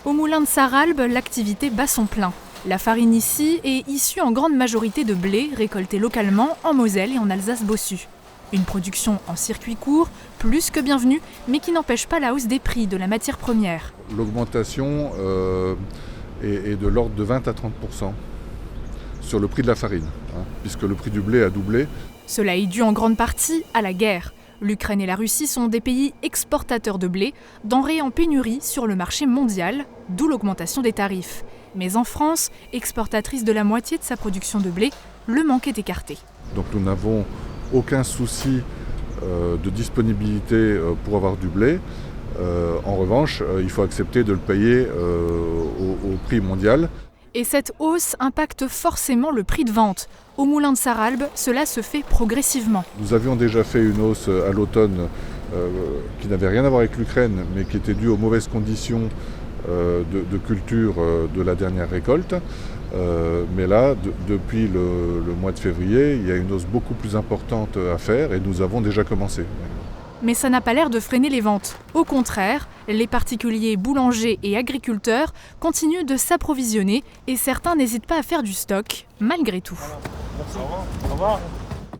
Au moulin de Sarralbe, l'activité bat son plein. La farine ici est issue en grande majorité de blé récolté localement en Moselle et en Alsace-Bossu. Une production en circuit court, plus que bienvenue, mais qui n'empêche pas la hausse des prix de la matière première. L'augmentation est de l'ordre de 20 à 30% sur le prix de la farine, puisque le prix du blé a doublé. Cela est dû en grande partie à la guerre. L'Ukraine et la Russie sont des pays exportateurs de blé, denrées en pénurie sur le marché mondial, d'où l'augmentation des tarifs. Mais en France, exportatrice de la moitié de sa production de blé, le manque est écarté. Donc nous n'avons aucun souci de disponibilité pour avoir du blé. En revanche, il faut accepter de le payer au prix mondial. Et cette hausse impacte forcément le prix de vente. Au moulin de Sarralbe, cela se fait progressivement. Nous avions déjà fait une hausse à l'automne qui n'avait rien à voir avec l'Ukraine, mais qui était due aux mauvaises conditions de culture de la dernière récolte. Mais là, depuis le mois de février, il y a une hausse beaucoup plus importante à faire et nous avons déjà commencé. Mais ça n'a pas l'air de freiner les ventes. Au contraire, les particuliers boulangers et agriculteurs continuent de s'approvisionner et certains n'hésitent pas à faire du stock, malgré tout. Merci. Au revoir.